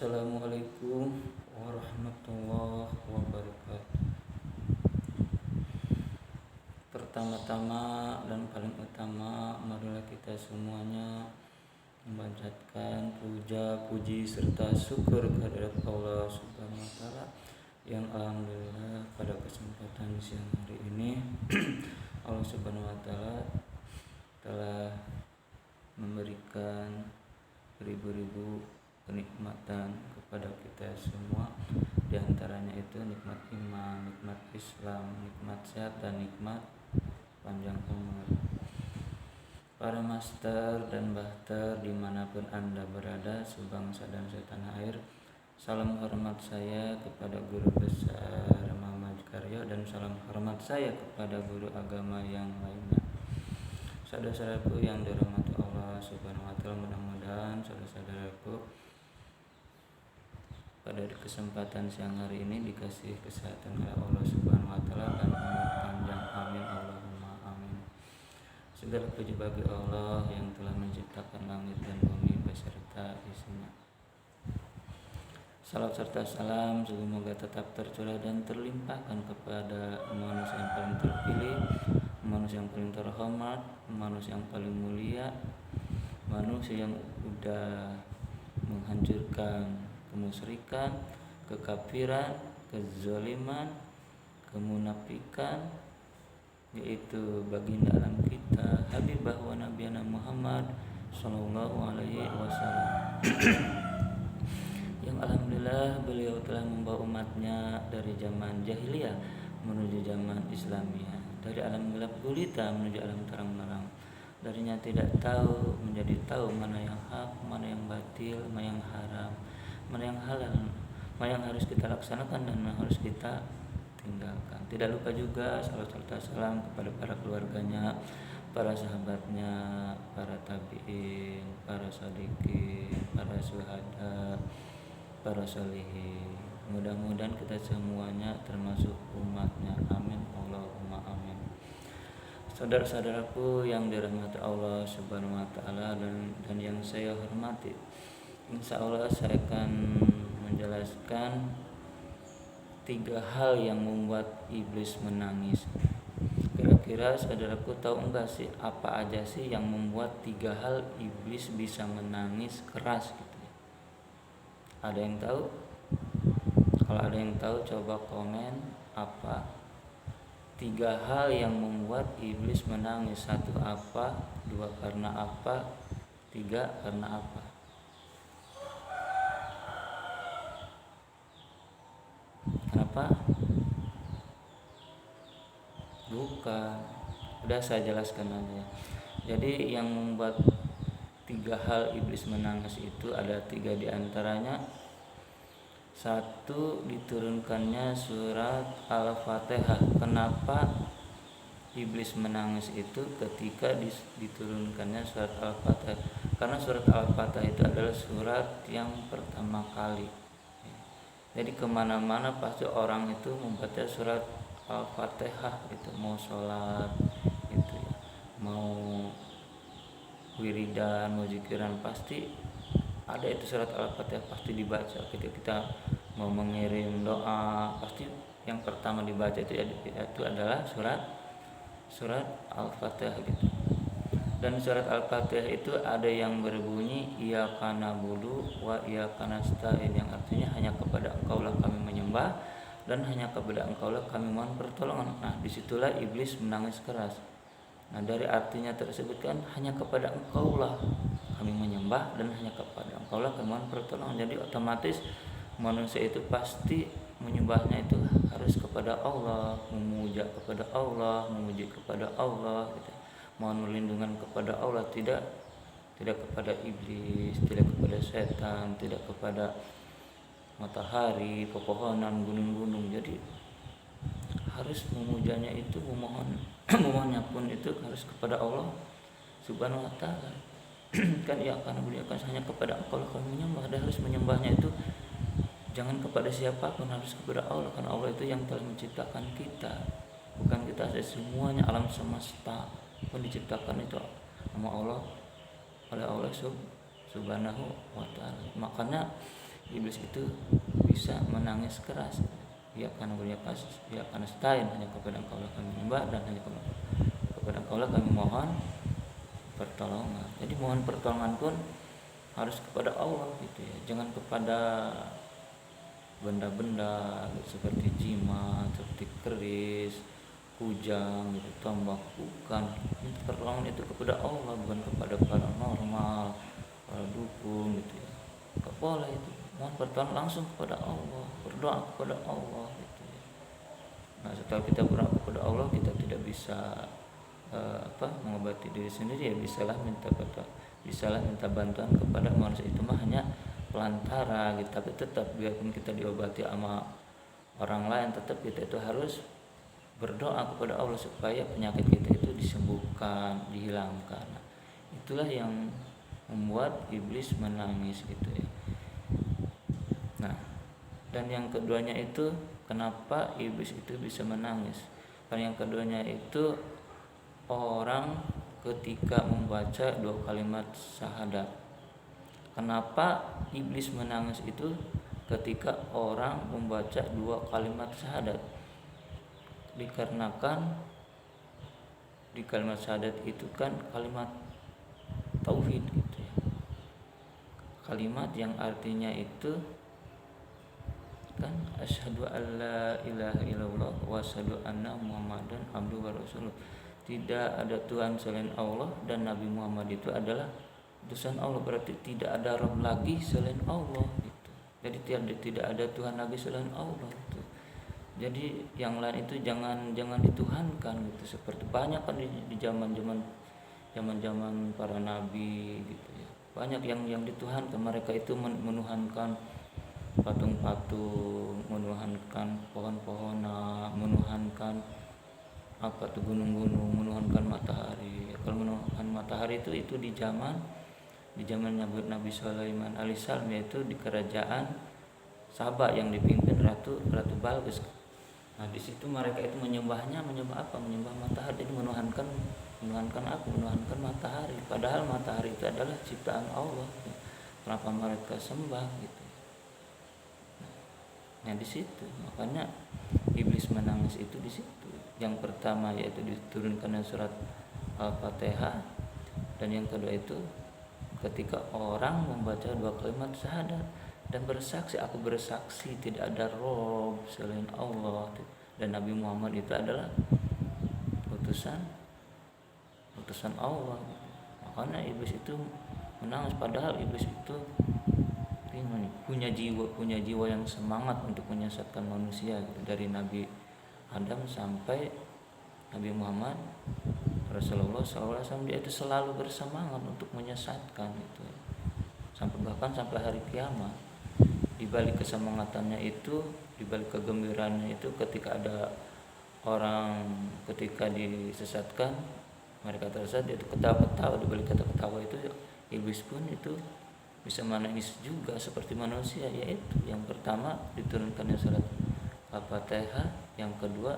Assalamualaikum warahmatullahi wabarakatuh. Pertama-tama dan paling utama, marilah kita semuanya memanjatkan puja, puji serta syukur kehadirat Allah Subhanahu wa taala yang alhamdulillah pada kesempatan siang hari ini Allah Subhanahu wa taala telah memberikan beribu-ribu kenikmatan kepada kita semua. Di antaranya itu nikmat iman, nikmat Islam, nikmat sehat, dan nikmat panjang umur. Para master dan bahter dimanapun Anda berada, sebangsa dan setanah air, salam hormat saya kepada guru besar Muhammad Karyo, dan salam hormat saya kepada guru agama yang lainnya. Saudara-saudaraku yang dirahmati Allah Subhanahu wa taala, mudah-mudahan saudara-saudaraku pada kesempatan siang hari ini dikasih kesehatan oleh Allah Subhanahu wa taala dan umur panjang, amin Allahumma amin. Segala puji bagi Allah yang telah menciptakan langit dan bumi beserta isinya. Salam serta salam semoga tetap tercurah dan terlimpahkan kepada manusia yang paling terpilih, manusia yang paling terhormat, manusia yang paling mulia, manusia yang udah menghancurkan kemusyrikan, kekafiran, kezaliman, kemunafikan, yaitu baginda alam kita Habibah wa Nabiyana Muhammad sallallahu alaihi wasallam yang alhamdulillah beliau telah membawa umatnya dari zaman jahiliyah menuju zaman Islamiyah, dari alam gelap gulita menuju alam terang-terang, darinya tidak tahu menjadi tahu mana yang hak, mana yang batil, mana yang haram, mana yang halal, mana yang harus kita laksanakan dan mana harus kita tinggalkan. Tidak lupa juga salam serta salam kepada para keluarganya, para sahabatnya, para tabi'in, para shodiqin, para syuhada, para sholihin. Mudah-mudahan kita semuanya termasuk umatnya, amin Allahumma amin. Saudara-saudaraku yang dirahmati Allah Subhanahu wa taala dan yang saya hormati, insya Allah saya akan menjelaskan 3 hal yang membuat iblis menangis. Kira-kira saudaraku tahu enggak sih apa aja sih yang membuat 3 hal iblis bisa menangis keras gitu ya? Ada yang tahu? Kalau ada yang tahu coba komen apa 3 hal yang membuat iblis menangis. 1 apa, 2 karena apa, 3 karena apa. Kenapa? Bukan. Udah saya jelaskan aja. Jadi yang membuat 3 hal iblis menangis itu ada 3 diantaranya. 1, diturunkannya surat Al-Fatihah. Kenapa iblis menangis itu ketika diturunkannya surat Al-Fatihah? Karena surat Al-Fatihah itu adalah surat yang pertama kali. Jadi kemana-mana pasti orang itu membaca surat Al-Fatihah itu, mau sholat itu ya, mau wiridan, mau zikiran, pasti ada itu surat Al-Fatihah pasti dibaca. Ketika kita mau mengirim doa, pasti yang pertama dibaca itu adalah surat Al-Fatihah gitu. Dan surat Al-Fatihah itu ada yang berbunyi Iyyaka na'budu wa iyyaka nasta'in, yang artinya hanya kepada Engkaulah kami menyembah dan hanya kepada Engkaulah kami mohon pertolongan. Nah, disitulah iblis menangis keras. Nah, dari artinya tersebut kan hanya kepada Engkaulah kami menyembah dan hanya kepada Engkaulah kami mohon pertolongan. Jadi otomatis manusia itu pasti menyembahnya itu harus kepada Allah, memuja kepada Allah, memuji kepada Allah gitu. Mohon perlindungan kepada Allah, tidak kepada iblis, tidak kepada setan, tidak kepada matahari, pepohonan, gunung-gunung. Jadi harus memujanya itu, memohonnya pun itu harus kepada Allah Subhanahu wa taala. Kan ya, karena beliau kan hanya kepada Engkau kami menyembah, dan harus menyembahnya itu jangan kepada siapapun, harus kepada Allah. Karena Allah itu yang telah menciptakan kita, bukan kita saja, semuanya alam semesta pun diciptakan itu sama Allah, oleh Allah Subhanahu wa taala. Makanya iblis itu bisa menangis keras. Ya karena beryakas, ya karena setain, hanya kepada Engkau lah kami menyembah dan hanya kepada Engkau lah kami mohon pertolongan. Jadi mohon pertolongan pun harus kepada Allah gitu ya, jangan kepada benda-benda gitu, seperti jimat, seperti keris, kujang gitu, tombak, bukan. Pertolongan itu kepada Allah, bukan kepada paranormal, para dukun gitu ya. Gak boleh itu, mohon pertolongan langsung kepada Allah, berdoa kepada Allah gitu ya. Nah setelah kita berdoa kepada Allah, kita tidak bisa mengobati diri sendiri, ya bisalah minta bantuan kepada manusia, itu mah hanya pelantara gitu. Tapi tetap biarpun kita diobati sama orang lain, tetap kita itu harus berdoa kepada Allah supaya penyakit kita itu disembuhkan, dihilangkan. Nah, itulah yang membuat iblis menangis gitu ya. Nah, dan yang keduanya itu kenapa iblis itu bisa menangis? Karena yang keduanya itu orang ketika membaca 2 kalimat syahadat. Kenapa iblis menangis itu ketika orang membaca 2 kalimat syahadat? Dikarenakan di kalimat syahadat itu kan kalimat tauhid gitu ya. Kalimat yang artinya itu kan asyhadu alla ilaha illallah wa asyhadu anna muhammadan abduhu wa rasuluh. Tidak ada Tuhan selain Allah dan Nabi Muhammad itu adalah utusan Allah. Berarti tidak ada Rabb lagi selain Allah gitu. Jadi tidak ada Tuhan lagi selain Allah gitu. Jadi yang lain itu jangan dituhankan gitu. Seperti banyak kan di zaman para nabi gitu ya. Banyak yang dituhankan. Mereka itu menuhankan patung-patung, menuhankan pohon-pohonan, menuhankan gunung-gunung, menuhankan matahari. Kalau menuhankan matahari itu di zaman Nabi Sulaiman alaihissalam, yaitu di kerajaan Sabah yang dipimpin Ratu Balqis. Nah di situ mereka itu menyembah apa? Menyembah matahari. Jadi menuhankan matahari. Padahal matahari itu adalah ciptaan Allah. Kenapa mereka sembah gitu? Nah di situ makanya iblis menangis itu di situ. Yang pertama yaitu diturunkan surat Al-Fatihah, dan yang kedua itu ketika orang membaca 2 kalimat syahadat dan bersaksi, aku bersaksi tidak ada Rabb selain Allah dan Nabi Muhammad itu adalah utusan Allah. Makanya iblis itu menangis, padahal iblis itu punya jiwa yang semangat untuk menyesatkan manusia gitu. Dari Nabi Adam sampai Nabi Muhammad Rasulullah SAW, dia itu selalu bersemangat untuk menyesatkan itu, sampai hari kiamat. Di balik kesemangatannya itu, di balik kegembiraannya itu, ketika ada orang ketika disesatkan, mereka tersesat, dia itu ketawa-ketawa. Di balik ketawa itu iblis pun itu bisa menangis juga seperti manusia. Yaitu yang pertama diturunkannya surat Al-Fatihah, yang kedua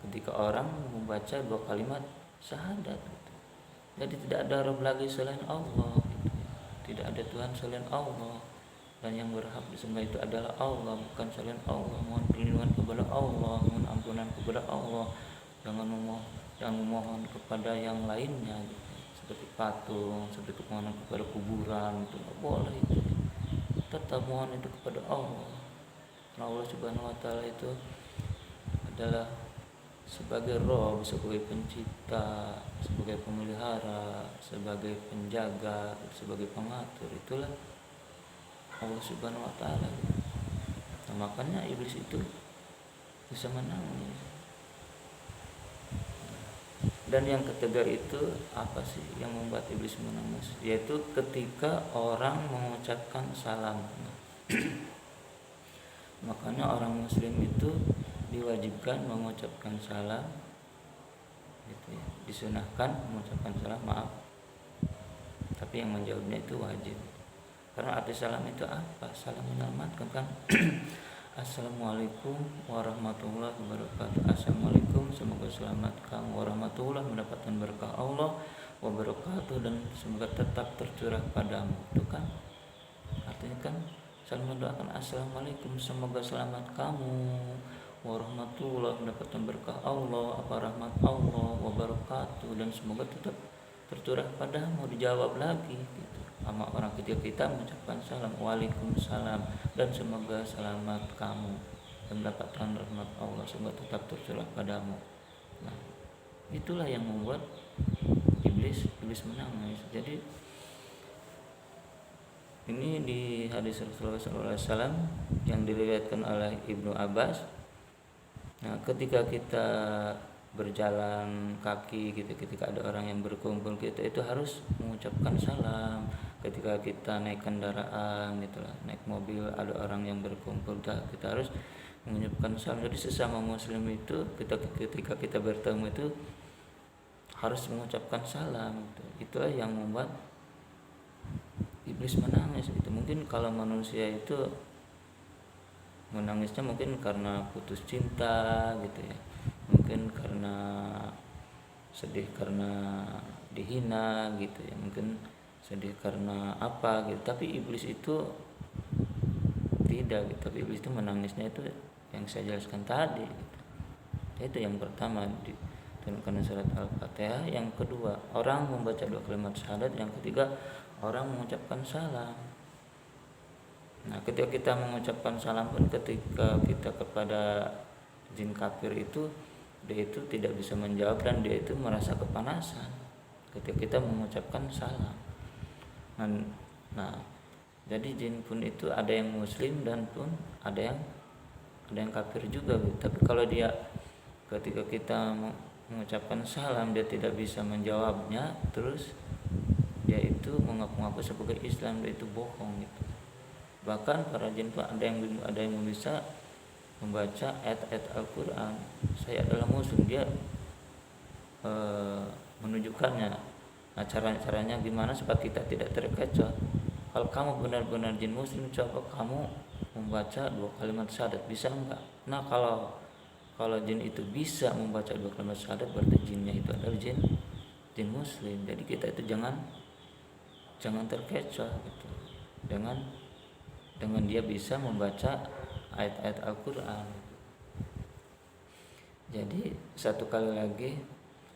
ketika orang membaca 2 kalimat syahadat gitu. Jadi tidak ada Rabb lagi selain Allah gitu. Tidak ada Tuhan selain Allah, dan yang berhak disembah itu adalah Allah, bukan selain Allah. Mohon perlindungan kepada Allah, mohon ampunan kepada Allah. Jangan memohon kepada yang lainnya gitu. Seperti patung, seperti permohonan kepada kuburan, itu tidak boleh itu. Tetap mohon itu kepada Allah. Allah Subhanahu wa Ta'ala itu adalah sebagai Rabb, sebagai pencipta, sebagai pemelihara, sebagai penjaga, sebagai pengatur. Itulah Allah Subhanahu wa Ta'ala. Nah, makanya iblis itu bisa menangis. Dan yang ketiga itu apa sih yang membuat iblis menangis? Yaitu ketika orang mengucapkan salam. Makanya orang muslim itu diwajibkan mengucapkan salam gitu ya. Disunahkan mengucapkan salam, maaf, tapi yang menjawabnya itu wajib. Karena arti salam itu apa? Salam menyelamatkan kan. Assalamualaikum warahmatullahi wabarakatuh. Assalamualaikum, semoga selamat kamu warahmatullahi mendapatkan berkah Allah wabarakatuh, dan semoga tetap tercurah padamu. Itu kan artinya kan saling mendoakan assalamualaikum, semoga selamat kamu warahmatullah, mendapatkan berkah Allah, apa rahmat Allah wabarakatuh, dan semoga tetap tercurah padamu, dijawab lagi gitu sama orang ketika kita mengucapkan salam, waalaikumsalam, dan semoga selamat kamu dan mendapatkan rahmat Allah, semoga tetap tercurah padamu. Nah, itulah yang membuat iblis menangis. Jadi ini di hadis Rasulullah SAW yang diriwayatkan oleh Ibnu Abbas. Nah, ketika kita berjalan kaki gitu, ketika ada orang yang berkumpul, kita itu harus mengucapkan salam. Ketika kita naik kendaraan gitulah, naik mobil, ada orang yang berkumpul, kita harus mengucapkan salam. Jadi sesama muslim itu ketika kita bertemu itu harus mengucapkan salam gitu. Itulah yang membuat iblis menangis itu. Mungkin kalau manusia itu menangisnya mungkin karena putus cinta gitu ya, mungkin karena sedih karena dihina gitu ya, mungkin sedih karena apa gitu. Tapi iblis itu tidak gitu. Tapi iblis itu menangisnya itu yang saya jelaskan tadi gitu. Itu yang pertama diturunkan surat Al-Fatihah. Yang kedua, orang membaca 2 kalimat syahadat. Yang ketiga, orang mengucapkan salam. Nah, ketika kita mengucapkan salam pun, ketika kita kepada jin kafir itu, dia itu tidak bisa menjawab dan dia itu merasa kepanasan ketika kita mengucapkan salam. Nah, jadi jin pun itu ada yang muslim dan pun ada yang kafir juga. Tapi kalau dia ketika kita mengucapkan salam dia tidak bisa menjawabnya, terus dia itu mengaku-ngaku sebagai Islam, dia itu bohong gitu. Bahkan para jin pun ada yang bisa membaca ayat-ayat Al-Quran. Saya adalah muslim, dia menunjukkannya. Nah, caranya gimana supaya kita tidak terkecoh? Kalau kamu benar-benar jin muslim, coba kamu membaca 2 kalimat syahadat, bisa enggak? Nah, kalau jin itu bisa membaca 2 kalimat syahadat, berarti jinnya itu adalah jin muslim. Jadi kita itu jangan terkecoh gitu dengan dia bisa membaca ayat-ayat Al-Quran. Jadi satu kali lagi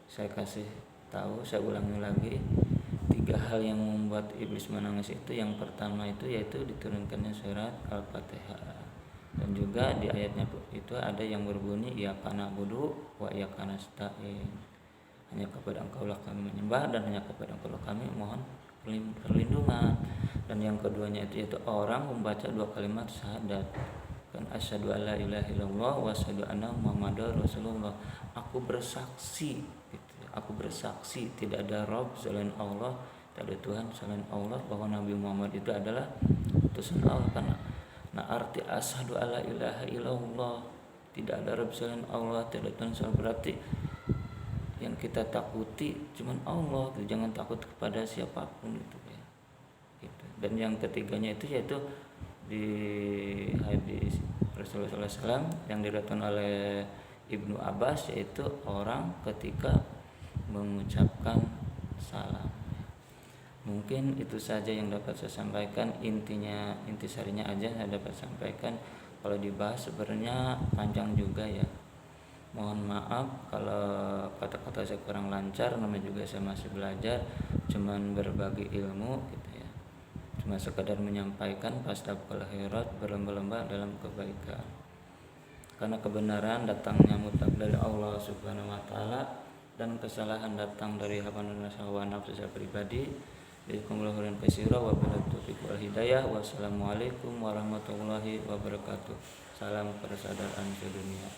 saya ulangi lagi, 3 hal yang membuat iblis menangis itu. Yang pertama itu yaitu diturunkannya surat Al-Fatihah, dan juga di ayatnya itu ada yang berbunyi iyyaka na'budu wa iyyaka nasta'in, hanya kepada Engkau lah kami menyembah dan hanya kepada Engkau lah kami mohon perlindungan. Dan yang keduanya itu yaitu orang membaca 2 kalimat syahadat, kan asyhadu alla ilaha illallah wa asyhadu anna muhammadar rasulullah. Aku bersaksi gitu. Aku bersaksi tidak ada Rabb selain Allah, tidak ada Tuhan selain Allah, bahwa Nabi Muhammad itu adalah utusan Allah. Karena arti asyhadu alla ilaha illallah, tidak ada Rabb selain Allah, tidak ada Tuhan selain, berarti yang kita takuti cuman Allah gitu. Jangan takut kepada siapapun gitu ya. Gitu. Dan yang ketiganya itu yaitu di hadis Rasulullah SAW yang diriwayatkan oleh Ibnu Abbas, yaitu orang ketika mengucapkan salam. Mungkin itu saja yang dapat saya sampaikan, intisarinya aja saya dapat sampaikan. Kalau dibahas sebenarnya panjang juga ya. Mohon maaf kalau kata-kata saya kurang lancar, namanya juga saya masih belajar, cuman berbagi ilmu gitu ya. Cuma sekadar menyampaikan fastabqul khairat, berlomba-lomba dalam kebaikan. Karena kebenaran datangnya mutlak dari Allah Subhanahu wa taala, dan kesalahan datang dari hawa nafsu saya pribadi. Jazakumullahu khairan katsiran wa billahi taufiq wal hidayah. Wassalamualaikum warahmatullahi wabarakatuh. Salam persaudaraan sedunia.